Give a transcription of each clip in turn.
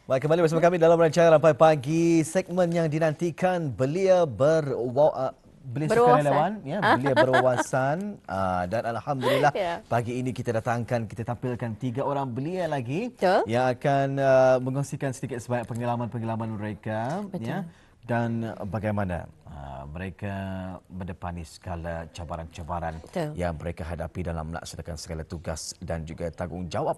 Baik, kembali bersama kami dalam rancangan Rampai Pagi, segmen yang dinantikan belia sukarelawan, ya, belia berwawasan. Dan alhamdulillah Ya. pagi ini kita tampilkan 3 orang belia lagi Betul. yang akan mengongsikan sedikit sebanyak pengalaman-pengalaman mereka, Betul. ya, dan bagaimana mereka mendepani segala cabaran-cabaran Betul. yang mereka hadapi dalam melaksanakan segala tugas dan juga tanggungjawab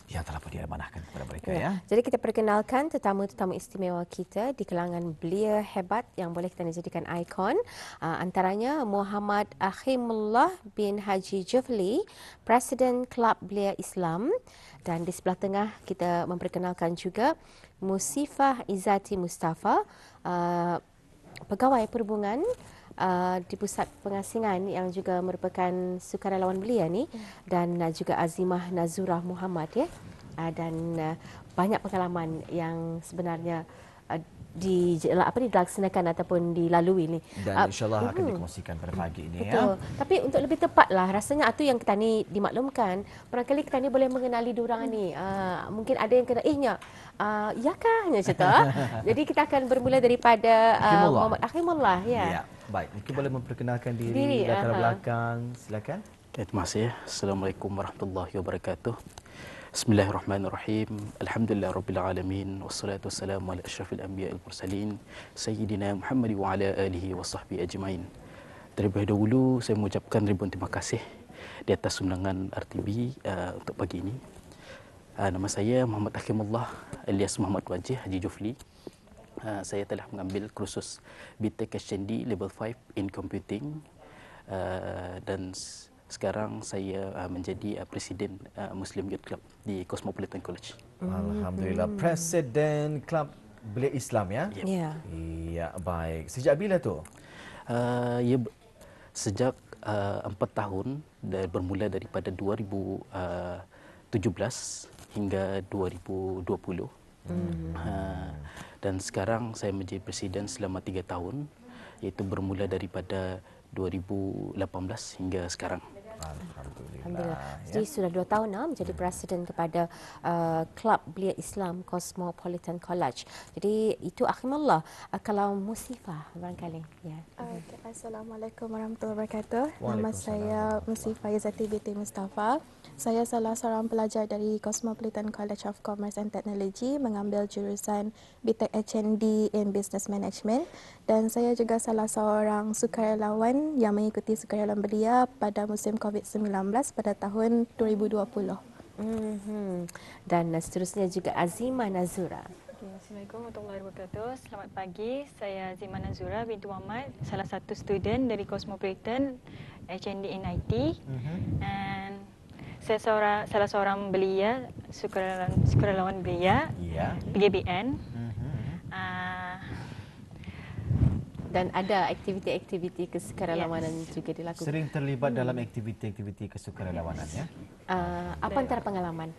yang telah pun diamanahkan kepada mereka, ya. Jadi kita perkenalkan tetamu-tetamu istimewa kita di kalangan belia hebat yang boleh kita jadikan ikon. Antaranya Muhammad Akhimullah bin Haji Jufli, Presiden Kelab Belia Islam. Dan di sebelah tengah kita memperkenalkan juga Musifah Izzati Mustafa, pegawai perhubungan di pusat pengasingan yang juga merupakan sukarelawan belia ni, dan juga Azimah Nazurah Muhammad, ya. Dan banyak pengalaman yang sebenarnya dilaksanakan ataupun dilalui ni. Dan insyaAllah akan dikongsikan pada pagi ini. Betul. Ya. Tapi untuk lebih tepatlah, rasanya itu yang kita ni dimaklumkan. Barangkali kita ni boleh mengenali diorang ni. Mungkin ada yang kena, ya kah? Macam tu. Jadi kita akan bermula daripada Muhammad Akhimullah. Ya. Baik, mungkin boleh memperkenalkan diri latar belakang. Silakan. Terima kasih. Assalamualaikum warahmatullahi wabarakatuh. Bismillahirrahmanirrahim. Alhamdulillah rabbil alamin wassalatu wassalamu ala asyrafil anbiya wal mursalin sayyidina Muhammad wa ala alihi wasahbihi ajmain. Terlebih dahulu saya mengucapkan ribuan terima kasih di atas undangan RTB untuk pagi ini. Nama saya Muhammad Akhimullah alias Muhammad Wajih Haji Jufli. Saya telah mengambil kursus BTech HND Level 5 in Computing dan sekarang saya menjadi Presiden Muslim Youth Club di Cosmopolitan College. Alhamdulillah, Presiden Kelab Belia Islam, ya? Ya. Ya, baik. Sejak bila tu? Sejak 4 tahun, bermula daripada 2017 hingga 2020. Dan sekarang saya menjadi Presiden selama 3 tahun, iaitu bermula daripada 2018 hingga sekarang. Alhamdulillah. Jadi sudah 2 tahun menjadi presiden kepada Kelab Belia Islam Cosmopolitan College. Jadi itu Akhimullah. Kalau Musifah barangkali. Ya. Assalamualaikum warahmatullahi wabarakatuh. Nama saya Musifah Izzati binti Mustafa. Saya salah seorang pelajar dari Cosmopolitan College of Commerce and Technology, mengambil jurusan BTech HND in Business Management, dan saya juga salah seorang sukarelawan yang mengikuti sukarelawan belia pada musim COVID-19 pada tahun 2020. Dan seterusnya juga Azimah Nazura. Assalamualaikum warahmatullahi wabarakatuh. Selamat pagi. Saya Azimah Nazura binti Muhammad, salah satu student dari Cosmopolitan HND in IT. And saya salah seorang belia, sukarelawan belia, PGBN. Dan ada aktiviti-aktiviti kesukarelawanan juga dilakukan. Sering terlibat dalam aktiviti-aktiviti kesukarelawanan, ya? Apa antara pengalaman?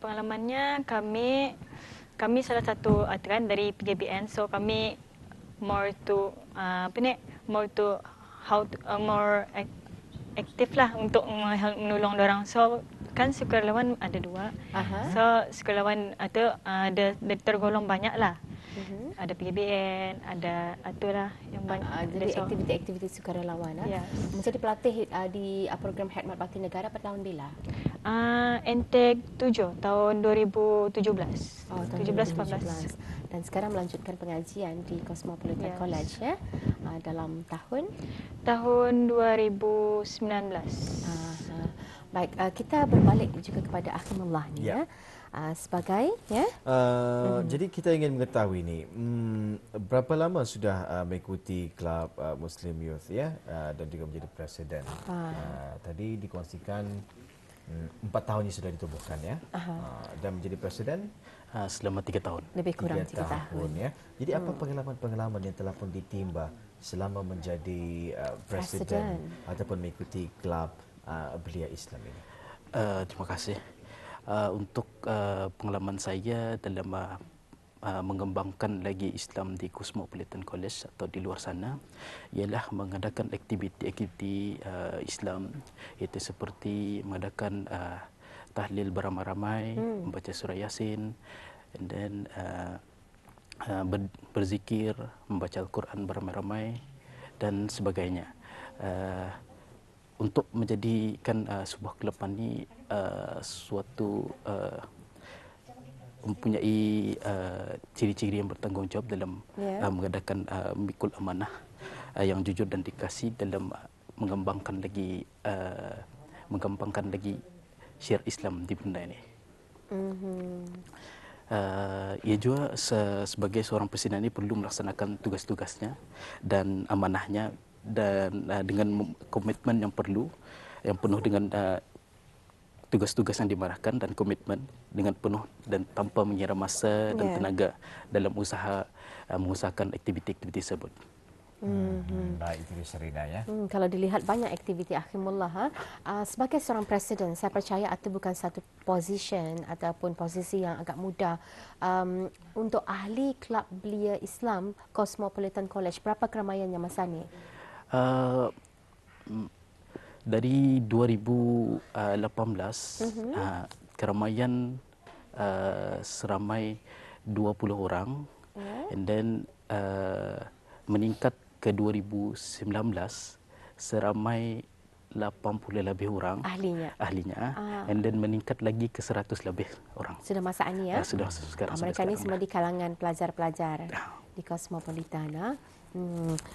Pengalamannya kami salah satu kan dari PGBN, so kami more to more aktif lah untuk menolong orang. So kan sukarelawan ada 2. So sukarelawan itu ada tergolong banyak lah. Ada PGBN, ada itulah yang banyak. Jadi aktiviti-aktiviti sukarelawan. Menjadi pelatih di program Khidmat Bakti Negara pada tahun bila? Intake 7 tahun 2017. Tahun 2017. Dan sekarang melanjutkan pengajian di Cosmopolitan College, ya. Dalam tahun 2019. Baik, kita berbalik juga kepada Akhimullah ni, ya. Sebagai, ya. Jadi kita ingin mengetahui ni, berapa lama sudah mengikuti Kelab Muslim Youth, ya, dan juga menjadi presiden. Tadi dikongsikan 4 tahun yang sudah ditubuhkan, ya. Dan menjadi presiden selama 3 tahun. Lebih kurang 3 tahun. Ya. Jadi apa pengalaman-pengalaman yang telah pun ditimba selama menjadi presiden ataupun mengikuti Kelab Belia Islam ini? Terima kasih. Untuk pengalaman saya dalam mengembangkan lagi Islam di Cosmopolitan College atau di luar sana ialah mengadakan aktiviti-aktiviti Islam, iaitu seperti mengadakan tahlil beramai-ramai, membaca surah Yasin, and then berzikir, membaca Al-Quran beramai-ramai dan sebagainya. Untuk menjadikan sebuah kelapan ini suatu mempunyai ciri-ciri yang bertanggungjawab dalam mengadakan memikul amanah yang jujur dan dikasih dalam mengembangkan lagi syiar Islam di benda ini. Ia juga sebagai seorang presiden ini perlu melaksanakan tugas-tugasnya dan amanahnya dan dengan komitmen yang penuh dengan tugas-tugas yang dimarahkan dan komitmen dengan penuh dan tanpa mengira masa dan tenaga dalam mengusahakan aktiviti-aktiviti tersebut. Baik, itu Sherina ya. Kalau dilihat banyak aktiviti Akhimullah, sebagai seorang presiden, saya percaya itu bukan satu position ataupun posisi yang agak mudah. Untuk ahli Kelab Belia Islam Cosmopolitan College, berapa keramaiannya masa ni? Dari 2018 keramaian seramai 20 orang, and then meningkat ke 2019 seramai 80 lebih orang ahlinya, and then meningkat lagi ke 100 lebih orang. Sudah masa ini ya? Sudah sekarang. Mereka ini semua di kalangan pelajar-pelajar di Cosmopolitan.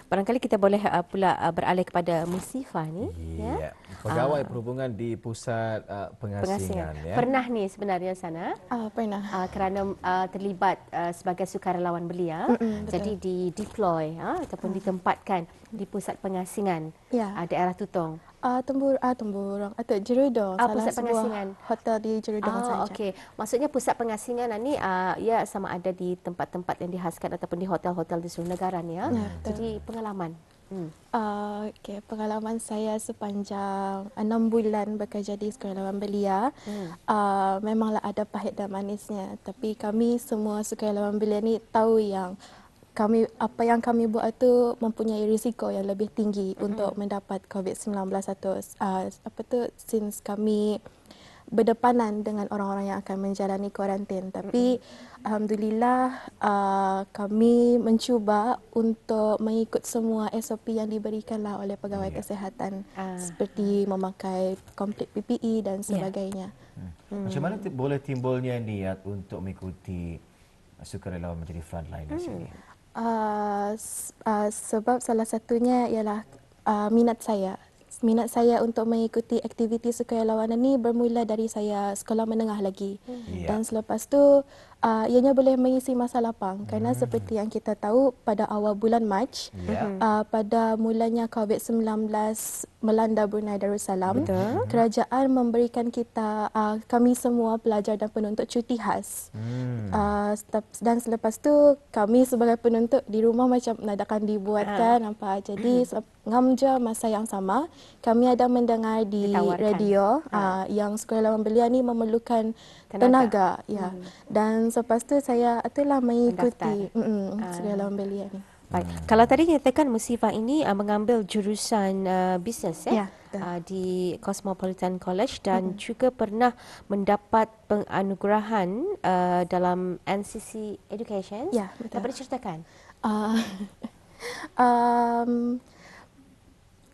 Barangkali kita boleh pula beralih kepada Musifah ni. Ya. Pegawai perhubungan di pusat pengasingan. Ya. Pernah ni sebenarnya sana? Pernah. Kerana terlibat sebagai sukarelawan belia, jadi di-deploy ataupun ditempatkan di pusat pengasingan daerah Tutong. Temburong atau Jerudong, pusat pengasingan hotel di Jerudong saja. Okey. Maksudnya pusat pengasingan ni ya sama ada di tempat-tempat yang dihaskan ataupun di hotel-hotel di seluruh negara ni ya. Jadi pengalaman. Okey, pengalaman saya sepanjang 6 bulan bekerja di sukarelawan belia, memanglah ada pahit dan manisnya. Tapi kami semua sukarelawan belia ni tahu yang apa yang kami buat itu mempunyai risiko yang lebih tinggi untuk mendapat COVID-19 atau since kami berdepanan dengan orang-orang yang akan menjalani kuarantin. Tapi alhamdulillah kami mencuba untuk mengikut semua SOP yang diberikanlah oleh pegawai kesihatan seperti memakai komplit PPE dan sebagainya. Macam mana boleh timbulnya niat untuk mengikuti sukarelawan menjadi frontline di sini? Sebab salah satunya ialah minat saya. Minat saya untuk mengikuti aktiviti sukarelawan ini bermula dari saya sekolah menengah lagi. Dan selepas tu ianya boleh mengisi masa lapang kerana seperti yang kita tahu pada awal bulan Mac pada mulanya COVID-19 melanda Brunei Darussalam, kerajaan memberikan kami semua pelajar dan penuntut cuti khas. Dan selepas tu kami sebagai penuntut di rumah macam nadakan dibuatkan apa. Jadi ngamja masa yang sama kami ada mendengar di radio yang sukarelawan belia ni memerlukan tenaga. Dan selepas tu saya itulah mengikuti sukarelawan belia ni. Baik. Kalau tadi nyatakan Musifah ini mengambil jurusan bisnes di Cosmopolitan College dan juga pernah mendapat penganugerahan dalam NCC Education. Ya, betul. Dapat diceritakan?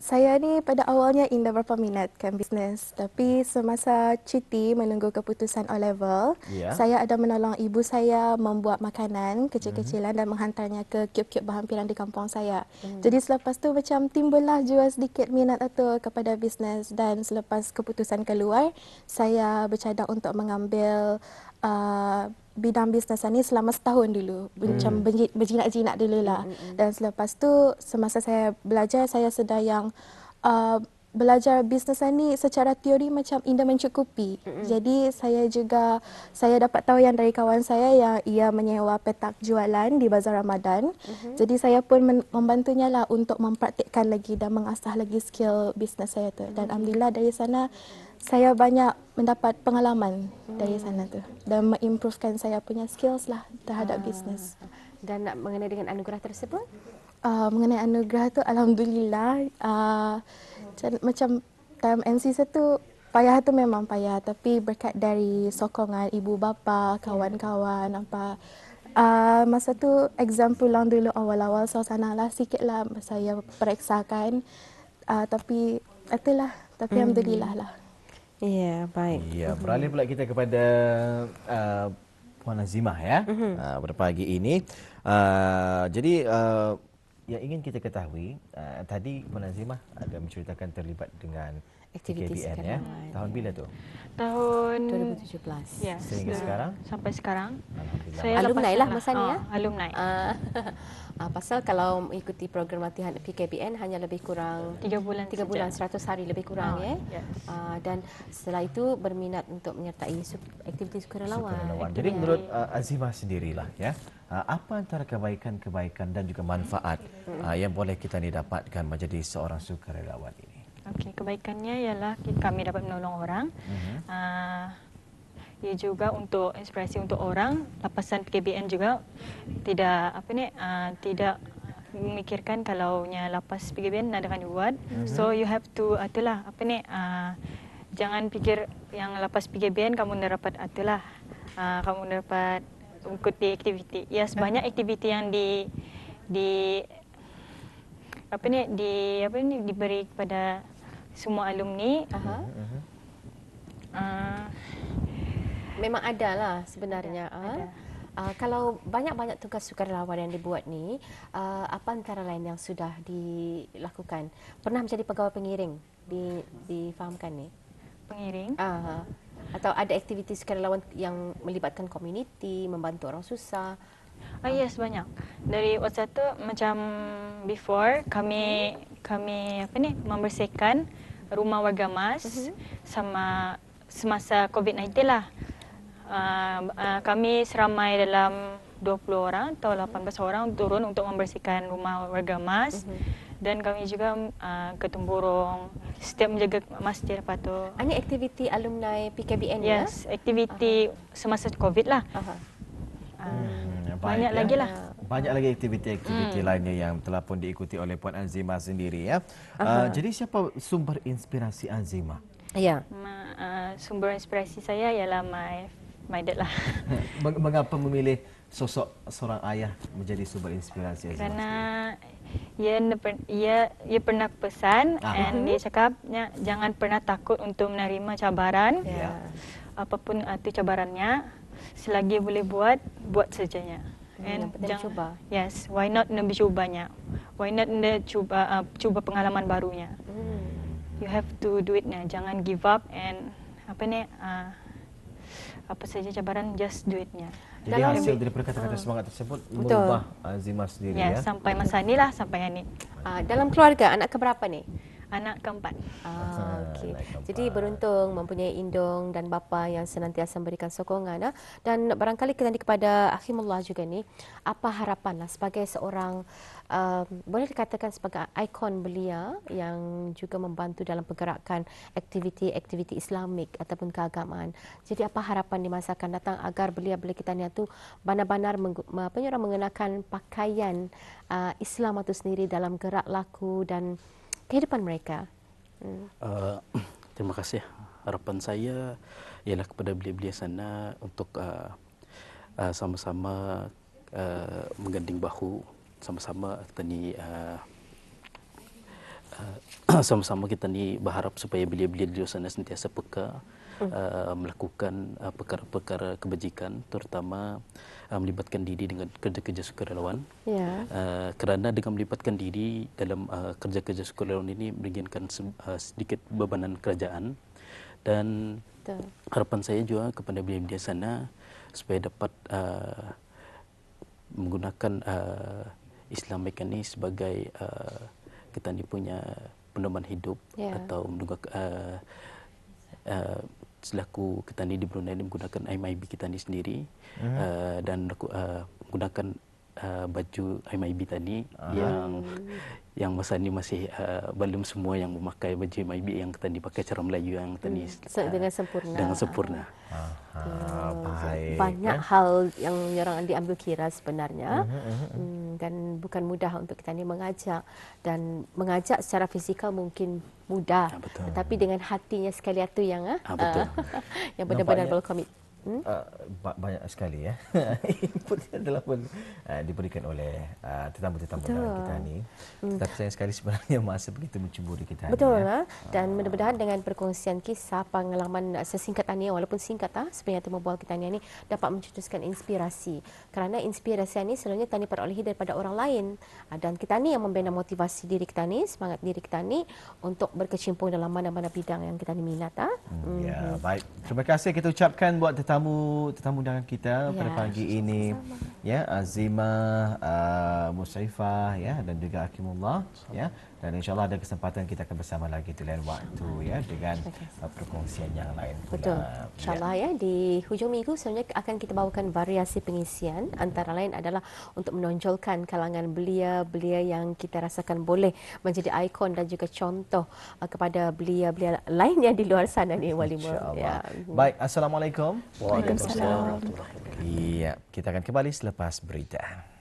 Saya ni pada awalnya indah berapa minatkan bisnes, tapi semasa cuti menunggu keputusan O-level, saya ada menolong ibu saya membuat makanan kecil-kecilan dan menghantarnya ke kios-kios berhampiran di kampung saya. Jadi selepas tu macam timbullah jua sedikit minat itu kepada bisnes, dan selepas keputusan keluar, saya bercadang untuk mengambil bidang bisnes ni selama setahun dulu, macam berjinak-jinak dulu lah. Dan selepas tu semasa saya belajar, saya sedar yang belajar bisnes ni secara teori macam indah mencukupi. Jadi saya dapat tahu yang dari kawan saya yang ia menyewa petak jualan di Bazar Ramadan. Jadi saya pun membantunya lah untuk mempraktikkan lagi dan mengasah lagi skill bisnes saya tu. Dan alhamdulillah dari sana saya banyak mendapat pengalaman dari sana tu dan mengimprovekan saya punya skills lah terhadap bisnes. Dan mengenai dengan anugerah tersebut? Mengenai anugerah tu alhamdulillah macam time NC1 payah tu memang payah, tapi berkat dari sokongan ibu bapa, kawan-kawan, masa tu exam pulang dulu awal-awal suasana lah sikit lah saya periksakan, tapi itulah, tapi alhamdulillah lah. Ya, baik. Ya, beralih pula kita kepada Puan Azimah ya. Pada pagi ini. Jadi yang ingin kita ketahui, tadi Puan Azimah ada menceritakan terlibat dengan Aktiviti PKBN ya. sukarelawan. Tahun bila tu? Tahun 2017. Ya, Sehingga sekarang? Sampai sekarang. Alhamdulillah. Saya Alumni lepas lah sekolah. masa ni ya. Alumni. Pasal kalau mengikuti program latihan PKBN hanya lebih kurang 3 bulan 3 bulan, saja. 100 hari lebih kurang ya. Yes. Dan setelah itu berminat untuk menyertai aktiviti sukarelawan. Sukarelawan. Jadi menurut Azimah sendirilah ya, apa antara kebaikan-kebaikan dan juga manfaat yang boleh kita ni dapatkan menjadi seorang sukarelawan ini? Okey, kebaikannya ialah kami dapat menolong orang. Ia juga untuk inspirasi untuk orang. Lapasan PKBN juga tidak tidak memikirkan kalaunya lapas PKBN adakan reward. So you have to jangan fikir yang lapas PKBN kamu dapat kamu dapat ikuti aktiviti. Yes, banyak aktiviti yang diberi kepada semua alumni. Memang ada lah sebenarnya. Ada. Kalau banyak-banyak tugas sukarelawan yang dibuat ni, apa antara lain yang sudah dilakukan? Pernah menjadi pegawai pengiring, difahamkan ni? Pengiring. Atau ada aktiviti sukarelawan yang melibatkan komuniti, membantu orang susah? Yes, banyak. Dari waktu itu macam before kami membersihkan rumah warga mas sama semasa COVID-19 lah. Kami seramai dalam 20 orang atau 18 orang turun untuk membersihkan rumah warga mas. Dan kami juga ketempurung setiap menjaga masjid apa tu. Ini aktiviti alumni PKBN ya? Yes, aktiviti semasa COVID lah. Banyak lagi lah. Banyak lagi aktiviti-aktiviti lainnya yang telah pun diikuti oleh Puan Azimah sendiri ya. Jadi siapa sumber inspirasi Azimah? Ya. Sumber inspirasi saya ialah my dad lah. Mengapa memilih sosok seorang ayah menjadi sumber inspirasi Azimah? Kerana ia pernah pesan dan dia cakap jangan pernah takut untuk menerima cabaran. Apapun itu cabarannya, selagi boleh buat sajanya. And jangan cuba. Yes, why not nabi cubanya? Why not cuba pengalaman barunya? You have to do it nya. Jangan give up and apa saja cabaran, just do it-nya. Jadi hasil daripada kata-kata semangat tersebut mengubah Azimah sendiri ya. Sampai masa inilah sampai ini. Dalam keluarga anak keberapa ni? Anak keempat. Okey. Jadi beruntung mempunyai indung dan bapa yang senantiasa memberikan sokongan. Dan barangkali kepada Akhimullah juga ni, apa harapanlah sebagai seorang boleh dikatakan sebagai ikon belia yang juga membantu dalam pergerakan aktiviti-aktiviti Islamik ataupun keagamaan. Jadi apa harapan di masa akan datang agar belia-belia kita ni tu benar-benar mengenakan pakaian Islam itu sendiri dalam gerak laku dan kehidupan mereka? Terima kasih. Harapan saya ialah kepada belia-belia sana untuk sama-sama mengganding bahu, sama-sama kita ni sama-sama kita ni berharap supaya belia-belia di sana sentiasa peka melakukan perkara-perkara kebajikan, terutama melibatkan diri dengan kerja-kerja sukarelawan. Kerana dengan melibatkan diri dalam kerja-kerja sukarelawan ini meringankan sedikit bebanan kerajaan. Dan harapan saya juga kepada belia-belia sana supaya dapat menggunakan Islamik ini sebagai kita ni punya pedoman hidup atau selaku kita ni di Brunei menggunakan MIB kita ni sendiri dan menggunakan baju MIB tadi yang masa ni masih belum semua yang memakai baju MIB yang tadi pakai cara Melayu yang tadi dengan sempurna. Dengan sempurna. Baik. Banyak hal yang orang diambil kira sebenarnya. Dan bukan mudah untuk kita ni mengajak, dan mengajak secara fizikal mungkin mudah, tetapi dengan hatinya sekali itu yang yang benar-benar berkomit. Banyak sekali ya input yang telah pun diberikan oleh tetamu-tetamu kita ni. Tapi sayang sekali sebenarnya masa begitu mencemburi kita. Betul lah. Dan mudah-mudahan dengan perkongsian kisah pengalaman sesingkat ini, walaupun singkat sebenarnya temu bual kita ni dapat mencetuskan inspirasi. Kerana inspirasi ini selalunya kita ni perolehi daripada orang lain. Dan kita ni yang membina motivasi diri kita ni, semangat diri kita ni untuk berkecimpung dalam mana-mana bidang yang kita ni minat. Ya, baik. Terima kasih kita ucapkan buat tetamu undangan kita pada pagi ini. Ya, Azimah, Musaifah ya, dan juga Hakimullah ya. Dan insya-Allah ada kesempatan kita akan bersama lagi di lain waktu ya dengan perkongsian yang lain pula. Betul. Insya-Allah ya, di hujung minggu sebenarnya akan kita bawakan variasi pengisian, antara lain adalah untuk menonjolkan kalangan belia-belia yang kita rasakan boleh menjadi ikon dan juga contoh kepada belia-belia lain yang di luar sana ni Walimah. Ya. Baik, assalamualaikum. Waalaikumsalam. Iya, kita akan kembali selepas berita.